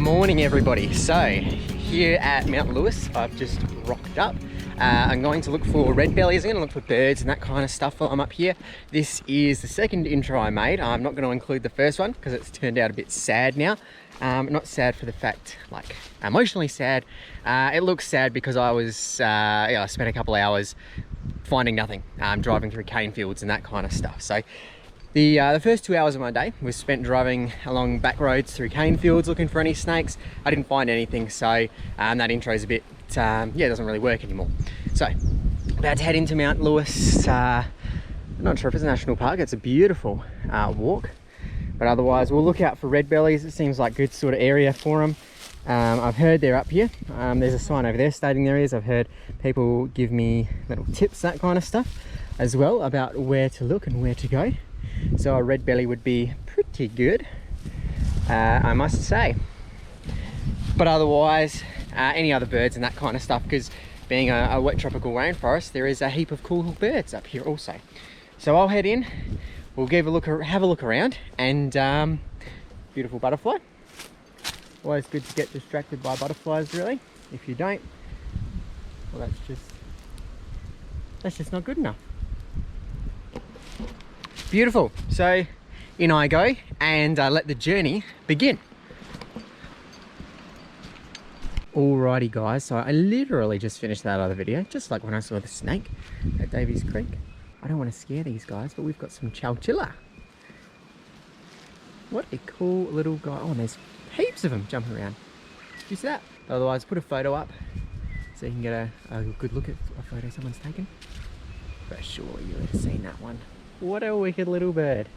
morning everybody. So here at Mount Lewis, I've just rocked up. I'm going to look for red bellies. I'm going to look for birds and that kind of stuff while I'm up here. This is the second intro I made. I'm not going to include the first one because it's turned out a bit sad now. Not sad for the fact, like emotionally sad. It looks sad because I was, I spent a couple hours finding nothing, driving through cane fields and that kind of stuff. So the first 2 hours of my day was spent driving along back roads through cane fields looking for any snakes. I didn't find anything, so that intro is a bit, it doesn't really work anymore. So, about to head into Mount Lewis. I'm not sure if it's a national park. It's a beautiful walk, but otherwise we'll look out for red bellies. It seems like a good sort of area for them. I've heard they're up here. There's a sign over there stating there is. I've heard people give me little tips, that kind of stuff, as well about where to look and where to go. So a red belly would be pretty good, I must say. But otherwise, any other birds and that kind of stuff, because being a wet tropical rainforest, there is a heap of cool birds up here also. So I'll head in, we'll have a look around, and beautiful butterfly. Always good to get distracted by butterflies, really. If you don't, well, that's just not good enough. Beautiful. So in I go and let the journey begin. Alrighty guys, so I literally just finished that other video, just like when I saw the snake at Davies Creek. I don't want to scare these guys, but we've got some Chowchilla. What a cool little guy. Oh, and there's heaps of them jumping around. Did you see that? Otherwise, put a photo up so you can get a good look at a photo someone's taken. But surely you would have seen that one. What a wicked little bird.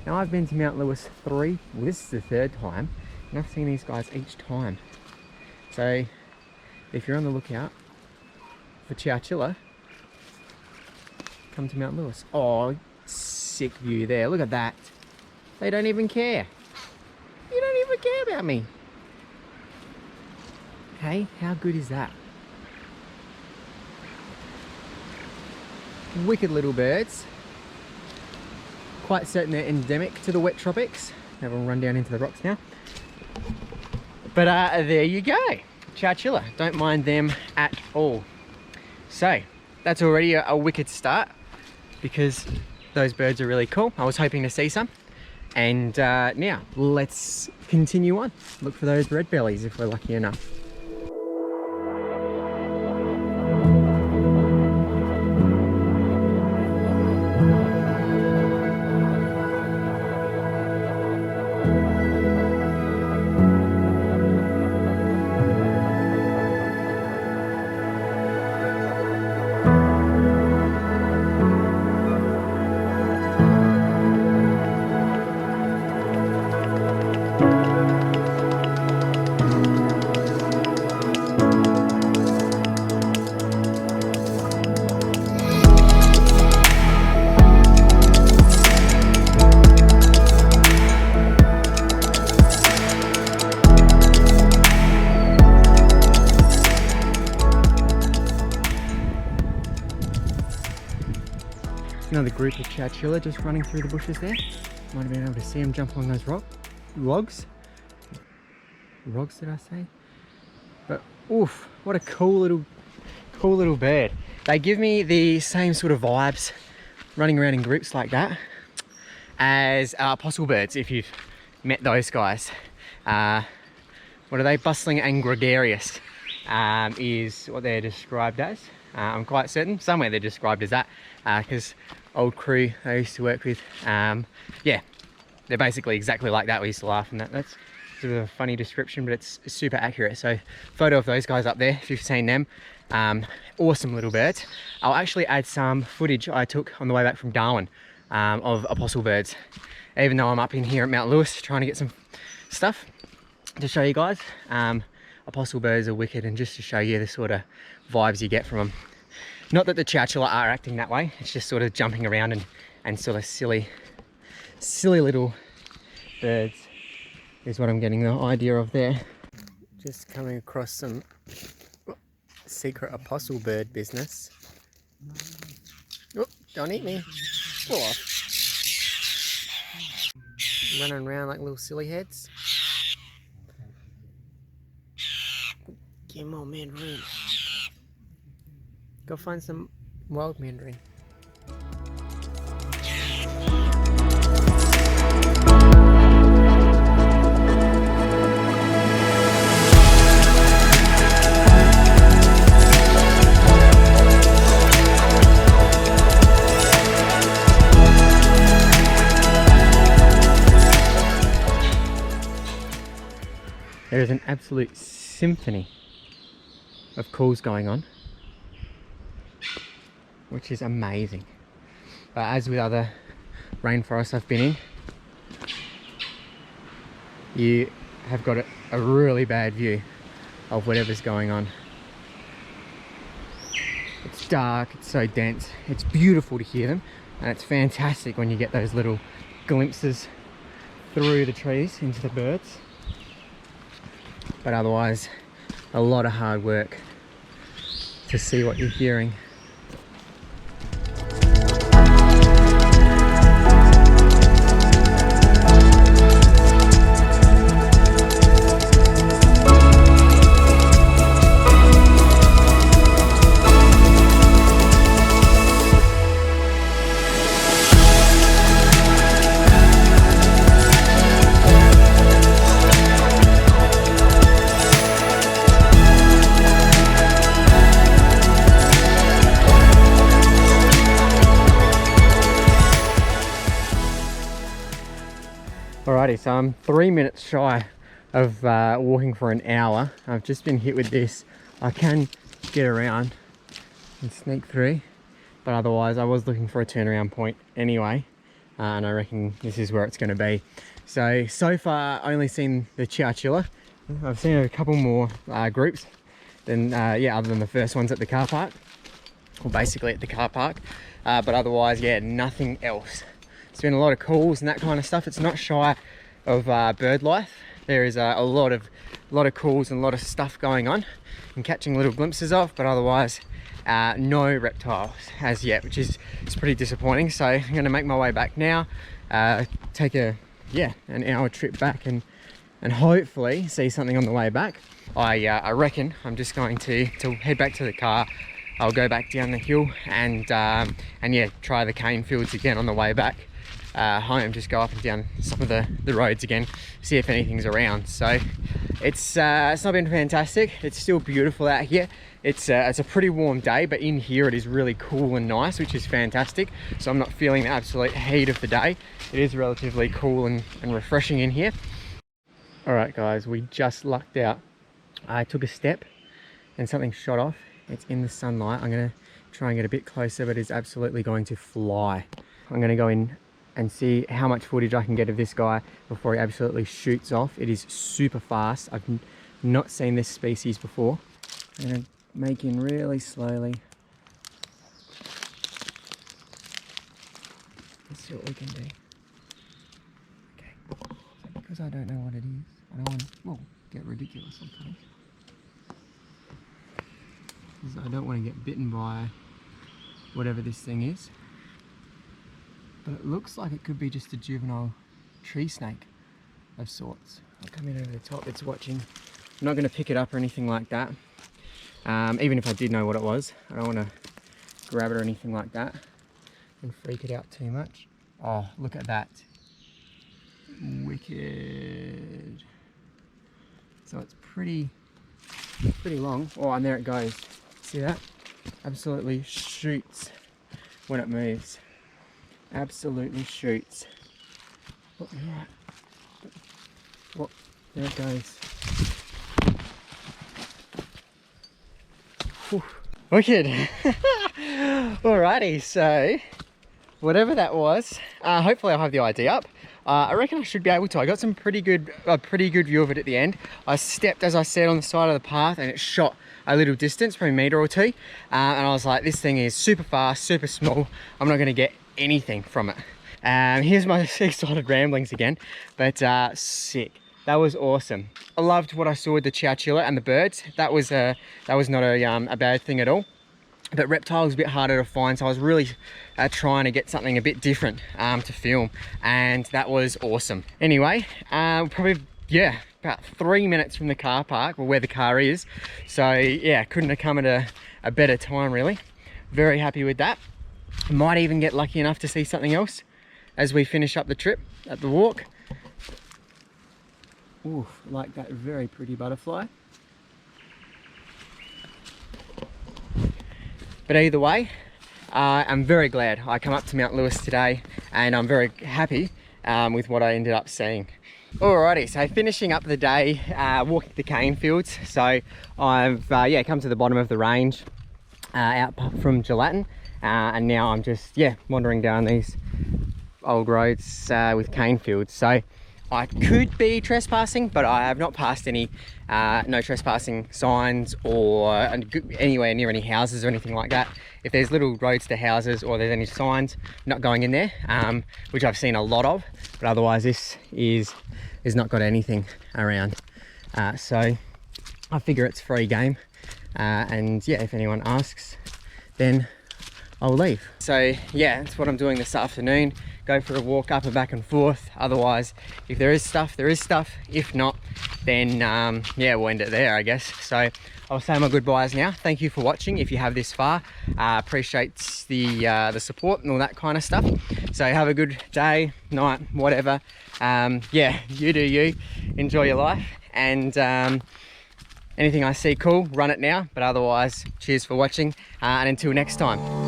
Now I've been to Mount Lewis well, this is the third time, and I've seen these guys each time. So if you're on the lookout for Chowchilla, come to Mount Lewis. Oh, sick view there, look at that. They don't even care. You don't even care about me. Hey, how good is that? Wicked little birds. Quite certain they're endemic to the wet tropics. Everyone run down into the rocks now. But there you go, Chowchilla. Don't mind them at all. So that's already a wicked start because those birds are really cool. I was hoping to see some. And now let's continue on. Look for those red bellies if we're lucky enough. Another group of Chowchilla just running through the bushes there. Might have been able to see them jump along those logs. Rogs, did I say? But oof, what a cool little bird. They give me the same sort of vibes running around in groups like that as apostle birds, if you've met those guys. What are they? Bustling and gregarious is what they're described as. I'm quite certain somewhere they're described as that because old crew I used to work with, yeah, they're basically exactly like that. We used to laugh, and that's sort of a funny description, but it's super accurate. So photo of those guys up there if you've seen them. Awesome little birds. I'll actually add some footage I took on the way back from Darwin of apostle birds, even though I'm up in here at Mount Lewis trying to get some stuff to show you guys. Apostle birds are wicked, and just to show you the sort of vibes you get from them. Not that the Chowchilla are acting that way, it's just sort of jumping around and sort of silly little birds is what I'm getting the idea of there. Just coming across some secret apostle bird business. Oh, don't eat me. Pull off. Running around like little silly heads. Get more mandarin. Go find some wild mandarin. There is an absolute symphony of calls going on, which is amazing. But as with other rainforests I've been in, you have got a really bad view of whatever's going on. It's dark, it's so dense, it's beautiful to hear them, and it's fantastic when you get those little glimpses through the trees into the birds. But otherwise, a lot of hard work to see what you're hearing. Alrighty, so I'm 3 minutes shy of walking for an hour. I've just been hit with this. I can get around and sneak through, but otherwise I was looking for a turnaround point anyway, and I reckon this is where it's going to be. So far only seen the Chowchilla. I've seen a couple more groups than yeah, other than the first ones at the car park, or basically at the car park, but otherwise, yeah, nothing else. It's been a lot of calls and that kind of stuff. It's not shy of bird life. There is a lot of calls and a lot of stuff going on and catching little glimpses of, but otherwise no reptiles as yet, which is pretty disappointing. So I'm going to make my way back now, take an hour trip back and hopefully see something on the way back. I reckon I'm just going to head back to the car. I'll go back down the hill and yeah, try the cane fields again on the way back home. Just go up and down some of the roads again, see if anything's around. So it's not been fantastic. It's still beautiful out here. It's a pretty warm day, but in here it is really cool and nice, which is fantastic. So I'm not feeling the absolute heat of the day. It is relatively cool and refreshing in here. All right guys, we just lucked out. I took a step and something shot off. It's in the sunlight. I'm gonna try and get a bit closer, but it's absolutely going to fly. I'm gonna go in and see how much footage I can get of this guy before he absolutely shoots off. It is super fast. I've not seen this species before. I'm gonna make in really slowly. Let's see what we can do. Okay, because I don't know what it is, I don't want to, well, get ridiculous sometimes. I don't want to get bitten by whatever this thing is, but it looks like it could be just a juvenile tree snake of sorts. I'll come in over the top. It's watching. I'm not going to pick it up or anything like that. Even if I did know what it was, I don't want to grab it or anything like that and freak it out too much. Oh, look at that. Wicked. So it's pretty long. Oh, and there it goes. See that? Absolutely shoots when it moves. Absolutely shoots. Oh, right. Oh, there it goes. Whew. Wicked. Alrighty, so whatever that was, hopefully I'll have the ID up. I reckon I should be able to. I got a pretty good view of it at the end. I stepped, as I said, on the side of the path and it shot a little distance, probably a metre or two. And I was like, this thing is super fast, super small. I'm not going to get anything from it. Here's my excited ramblings again, but sick. That was awesome. I loved what I saw with the Chowchilla and the birds. That was not a bad thing at all. But reptile was a bit harder to find, so I was really trying to get something a bit different to film, and that was awesome. Anyway, probably, yeah, about 3 minutes from the car park, or where the car is. So yeah, couldn't have come at a better time really. Very happy with that. Might even get lucky enough to see something else as we finish up the trip at the walk. Ooh, like that very pretty butterfly. But either way, I'm very glad I come up to Mount Lewis today, and I'm very happy with what I ended up seeing. Alrighty, so finishing up the day, walking the cane fields. So I've come to the bottom of the range out from Gelatin, and now I'm just wandering down these old roads with cane fields. So I could be trespassing, but I have not passed any no trespassing signs or anywhere near any houses or anything like that. If there's little roads to houses or there's any signs, not going in there, which I've seen a lot of, but otherwise this is not got anything around. So I figure it's free game, and yeah, if anyone asks, then I'll leave. So yeah, that's what I'm doing this afternoon. Go for a walk up and back and forth. Otherwise, if there is stuff, there is stuff. If not, then yeah, we'll end it there, I guess. So I'll say my goodbyes now. Thank you for watching if you have this far. Appreciate the support and all that kind of stuff. So have a good day, night, whatever. Yeah, you do you. Enjoy your life, and anything I see cool, run it now. But otherwise, cheers for watching, and until next time.